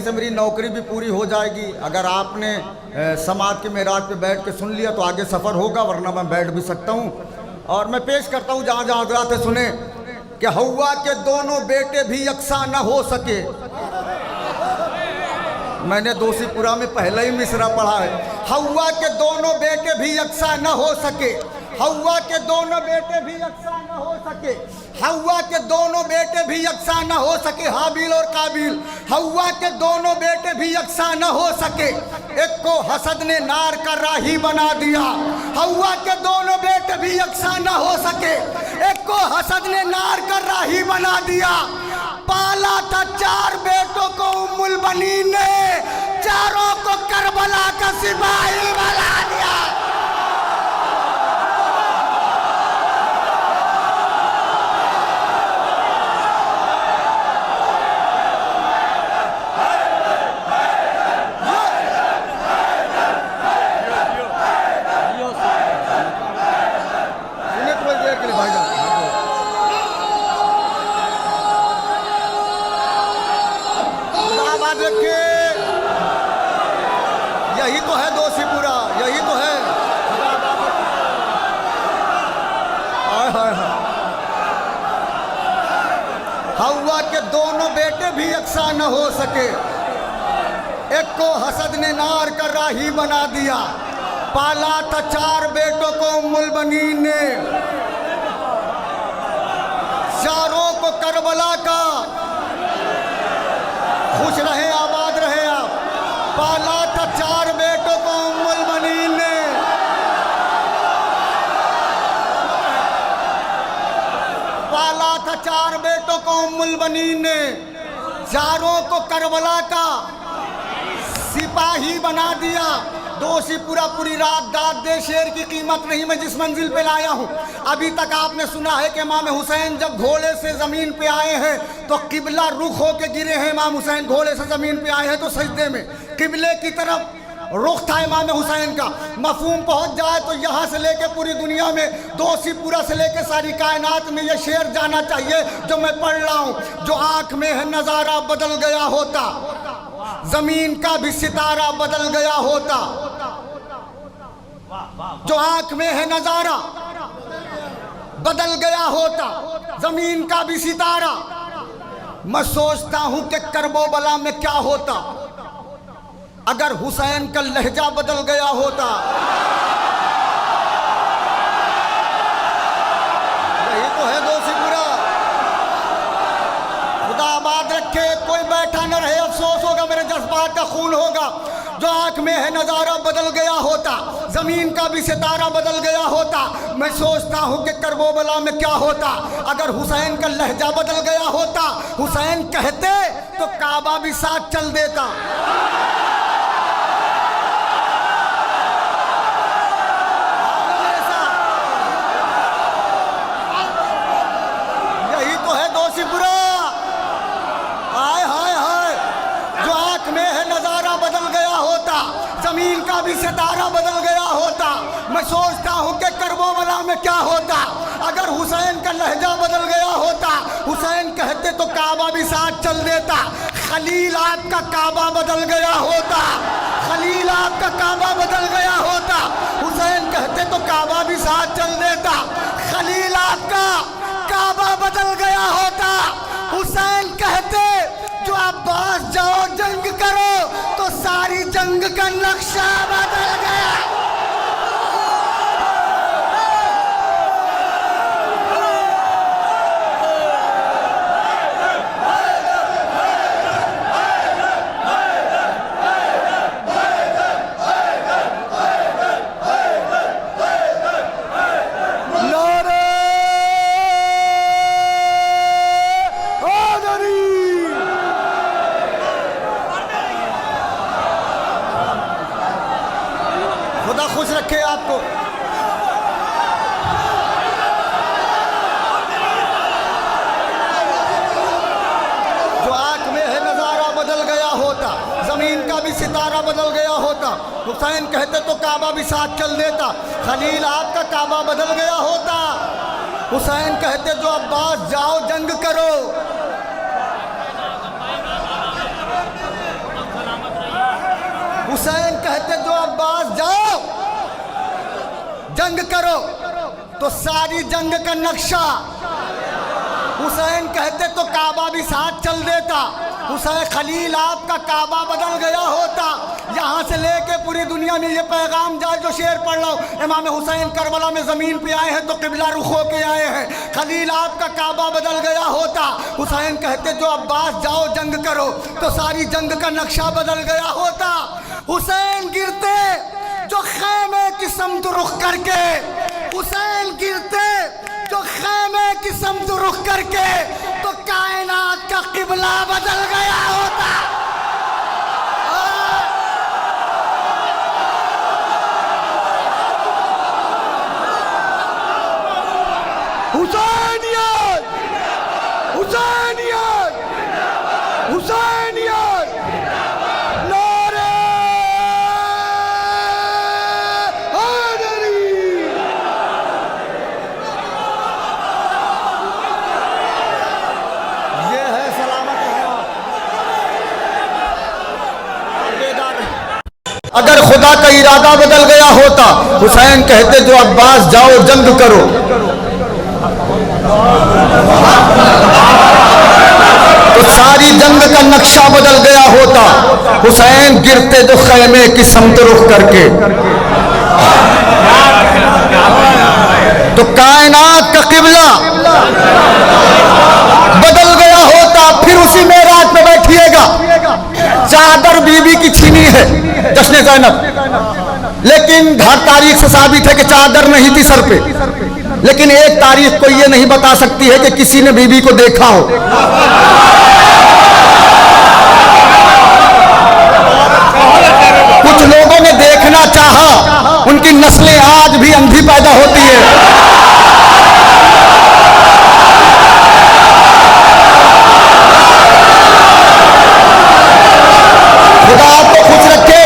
से मेरी नौकरी भी पूरी हो जाएगी। अगर आपने समाज के मेराज पे बैठ के सुन लिया तो आगे सफ़र होगा, वरना मैं बैठ भी सकता हूँ। और मैं पेश करता हूँ जहाँ जहाँ हज़रात सुने कि हव्वा के दोनों बेटे भी यकसा न हो सके। मैंने दोषीपुरा में पहले ही मिसरा पढ़ा है। हव्वा के दोनों बेटे भी यकसा न हो सके, हव्वा के दोनों बेटे भी यकसा न हो सके, हव्वा के दोनों बेटे भी यकसा न हो सके। हाबिल और काबिल, हव्वा के दोनों बेटे भी यकसा न हो सके। एक को हसद ने नार का राही बना दिया। हव्वा के दोनों बेटे भी यकसा न हो सके। एक को हसद ने नार का राही बना दिया। पाला था 4 बेटों को उम्मुल बनीन ने, चारों को करबला का सिपाही बना दिया। यही तो है दोषीपुरा, यही तो है। हव्वा के दोनों बेटे भी यकसा न हो सके। एक को हसद ने नार का राही बना दिया। पाला था 4 बेटों को उम्मुल बनीन ने, चारों को करबला का। खुश रहे, आबाद रहे आप। पाला था 4 बेटों को उम्मुल बनीन ने, पाला था 4 बेटों को उम्मुल बनीन ने, चारों को करबला का सिपाही बना दिया। दोषीपुरा पूरी रात दाद दे, शेर की कीमत नहीं मैं जिस मंजिल पे लाया हूँ। अभी तक आपने सुना है कि इमाम हुसैन जब घोड़े से ज़मीन पे आए हैं तो किबला रुख होके गिरे हैं। इमाम हुसैन घोड़े से ज़मीन पे आए हैं तो सजदे में किबले की तरफ रुख था इमाम हुसैन का। मफहूम पहुँच जाए तो यहाँ से लेके पूरी दुनिया में, दोषीपुरा से लेके सारी कायनात में ये शेर जाना चाहिए जो मैं पढ़ रहा हूँ। जो आँख में है नज़ारा बदल गया होता, ज़मीन का भी सितारा बदल गया होता। जो आँख में है नज़ारा बदल गया होता, ज़मीन का भी सितारा। मैं सोचता हूँ कि करबो बला में क्या होता अगर हुसैन का लहजा बदल गया होता। यही तो है दोषीपुरा। खुदा आबाद रखे, कोई बैठा न रहे, अफसोस होगा, मेरे जज्बात का खून होगा। जो आँख में है नज़ारा बदल गया होता, ज़मीन का भी सितारा बदल गया होता। मैं सोचता हूँ कि करबला में क्या होता अगर हुसैन का लहजा बदल गया होता। हुसैन कहते तो काबा भी साथ चल देता। यही तो है दोषीपुरा। हाय हाय हाय, जो आँख में है नज़ारा बदल गया होता, ज़मीन का भी सितारा बदल गया होता। मैं सोचता हूँ कि करबला में क्या होता अगर हुसैन का लहजा बदल गया होता। हुसैन कहते तो काबा भी साथ चल देता। खलील आपका काबा बदल गया होता, खलील आपका काबा बदल गया होता। हुसैन कहते तो काबा भी साथ चल देता। खलील आपका काबा बदल गया होता। हुसैन कहते जो अब्बास जाओ जंग करो तो सारी जंग का नक्शा बदल गया। खुदा खुश रखे आपको। जो आँख में है नज़ारा बदल गया होता, ज़मीन का भी सितारा बदल गया होता। हुसैन कहते तो काबा भी साथ चल देता। खलील आपका काबा बदल गया होता। हुसैन कहते जो अब्बास जाओ जंग करो। हुसैन कहते जो अब्बास जाओ जंग करो, तो सारी जंग का नक्शा। हुसैन कहते तो काबा भी साथ चल देता। हुसैन खलील आपका काबा बदल गया होता। यहाँ से लेके पूरी दुनिया में ये पैगाम जाए जो शेर पढ़ लो, इमाम हुसैन करबला में ज़मीन पे आए हैं तो किबला रुख होके आए हैं। खलील आपका काबा बदल गया होता। हुसैन कहते जो अब्बास जाओ जंग करो, तो सारी जंग का नक्शा बदल गया होता। हुसैन गिरते जो खैमे की समत रुख करके, हुसैन गिरते जो खैमे की समत रुख करके, तो कायनात का किबला बदल गया होता। हुसैनियत, हुसैनियत, हुसैनियत, नारे हैदरी। ये है सलामत अगर खुदा का इरादा बदल गया होता, हुसैन कहते जो अब्बास जाओ जंग करो, तो सारी जंग का नक्शा बदल गया होता। हुसैन गिरते जो खैमे की समत रुख करके, तो कायनात का किबला बदल गया होता। फिर उसी मेराज पे बैठिएगा, चादर बीबी की छीनी है जश्न ज़ैनब, लेकिन हर तारीख से साबित है कि चादर नहीं थी सर पे। लेकिन एक तारीख को ये नहीं बता सकती है कि किसी ने बीबी को देखा हो। कुछ लोगों ने देखना चाहा, उनकी नस्लें आज भी अंधी पैदा होती है। खुदा आपको खुश रखे।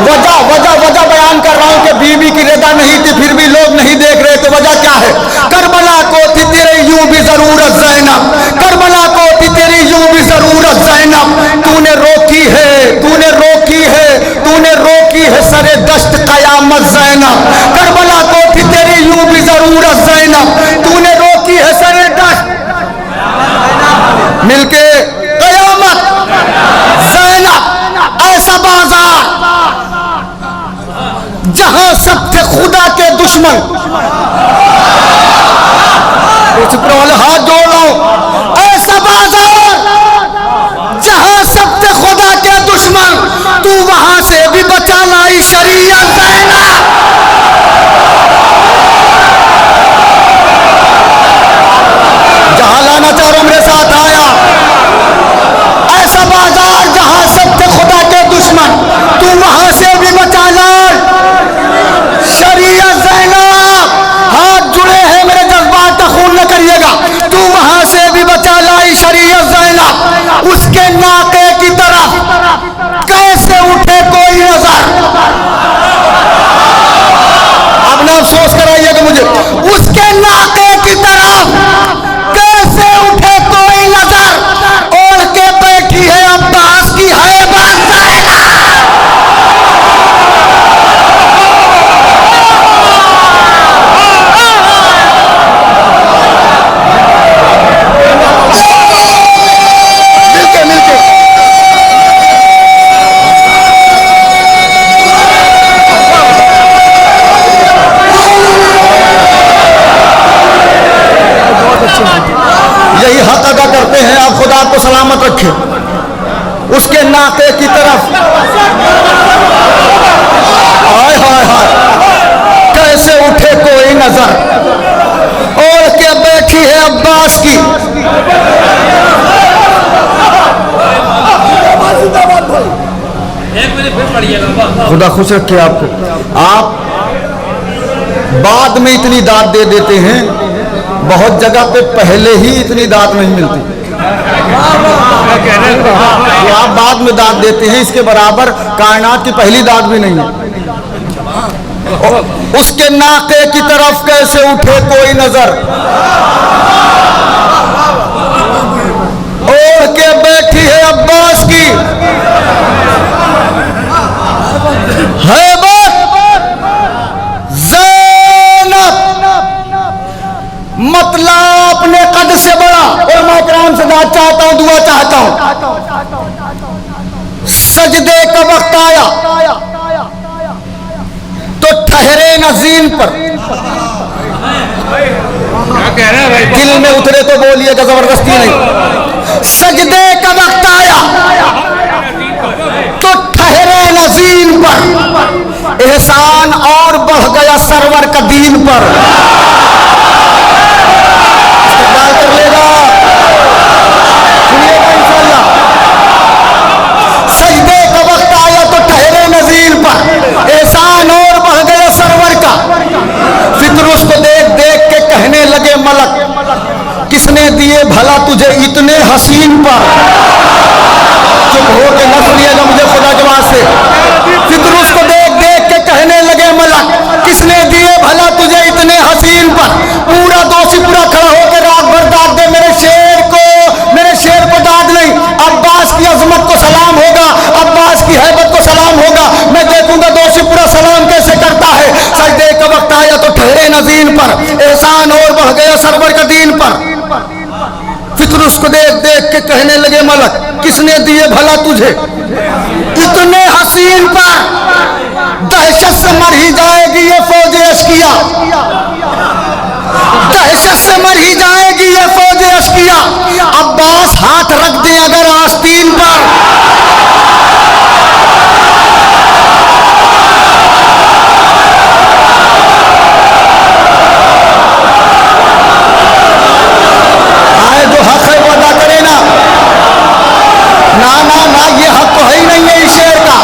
वजह वजह वजह बयान कर रहा हूं कि बीबी की रजा नहीं थी फिर भी लोग नहीं देख रहे, तो वजह क्या है? करबला को थी तेरे यूं भी जरूरत ज़ैनब, करबला को थी तेरी यूं भी जरूरत ज़ैनब, तूने रोकी है, तूने रोकी है, तूने रोकी है सरे दश्त कयामत ज़ैनब, करबला को थी तेरी यूं भी जरूरत ज़ैनब, तूने रोकी है सरे दश्त मिलके कयामत ज़ैनब। ऐसा बाजार जहां सब थे खुदा के दुश्मन, हाथ जोड़ लो। ऐसा बाजार जहां सब थे खुदा के दुश्मन, तू वहां से भी बचा लाई शरीयत ज़ैनब। जहां लाना चारों मेरे साथ आया। ऐसा बाजार जहां सब थे खुदा के दुश्मन, तू वहां से भी बचा लाई शरीयत ज़ैनब। हाथ जुड़े हैं मेरे, जज्बात का खून न करिएगा। तू वहां से भी बचा लाई शरीयत ज़ैनब। उसके नाके की तरफ कैसे उठे कोई नजर, अब ना अफसोस कराइएगा मुझे, उसके नाके की तरफ कैसे उठे कोई नजर, ओढ़ के बैठी है अब्बास की हैबत ज़ैनब। यही हक अदा करते हैं। आप खुदा को सलामत रखे। उसके नाके की तरफ हाय हाय हाय कैसे उठे कोई नजर, ओढ़ के बैठी है अब्बास की। खुदा खुश रखे आपको। आप बाद में इतनी दाद दे देते हैं, बहुत जगह पे पहले ही इतनी दाद नहीं मिलती। तो आप बाद में दाद देते हैं, इसके बराबर कायनात की पहली दाद भी नहीं है। उसके नाके की तरफ कैसे उठे कोई नजर, ओढ़ के बैठी है अब्बास की। सजदे का वक्त आया तो ठहरे नजीन पर। क्या कह रहे हैं भाई? दिल में उतरे तो बोलिएगा, जबरदस्ती नहीं। सजदे का वक्त आया तो ठहरे नजीन पर, एहसान और बढ़ गया सरवर का दीन पर। इस्तेमाल कर लेगा, सुनिएगा इंशाअल्लाह। सजदे का वक्त आया तो ठहरे नजीर पर, एहसान और बढ़ गया सरवर का। फिक्र उसको देख देख के कहने लगे मलक, किसने दिए भला तुझे इतने हसीन पर। चुप हो के न सुनिएगा मुझे खुदा के वास्ते। फिक्र उसको देख देख के कहने लगे मलक, किसने दिए भला तुझे इतने हसीन पर। पूरा दोषी पूरा खड़ा होकर रात भर दाद दे मेरे शेर को, मेरे शेर को दाद नहीं। अब्बास की अजमत को सलाम होगा, अब्बास की हैबत को सलाम होगा। मैं देखूंगा दोषी पूरा सलाम कैसे करता है। सजदे का वक्त आया तो ठहरे नजीन पर, एहसान और बढ़ गया सरवर का दीन पर। फिक्र उसको देख देख के कहने लगे मलक, किसने दिए भला तुझे इतने हसीन पर। दहशत से मर ही जाएगी ये फौज अश्किया, दहशत से मर ही जाएगी ये फौज अश्किया। अब्बास हाथ रख दे अगर आस्तीन पर। आए जो हक है वो अदा करे ना। ना ना ना, ये हक तो है ही नहीं है इस शेर का।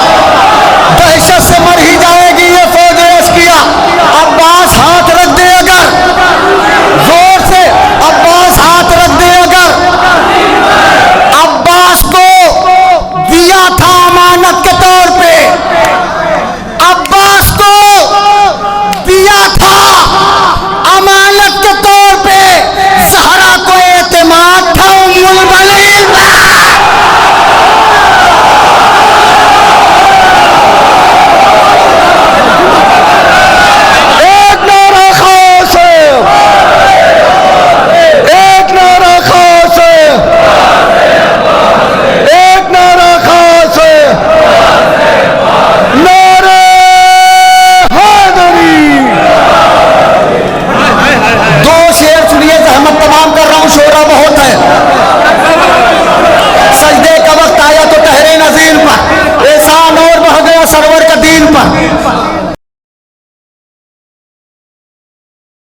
दहशत से मर ही जाएगी ये फौज अश्किया। अब्बास हाथ रख दे अगर, जोर से अब्बास हाथ रख दे अगर। अब्बास को दिया था अमानत के तौर पे, अब्बास को दिया था अमानत के तौर पे। ज़हरा को एतमाद था उम्मुल बनीन। एक नारा खास है, एक नारा खास है, एक नारा खास है। नारे हैदरी। दो शेर सुनिए, जहमत तमाम कर रहा हूं, शोरा बहुत है। सजदे का वक्त आया तो ठहरे नजीर पर, एहसान और बढ़ गया सरवर का दीन पर।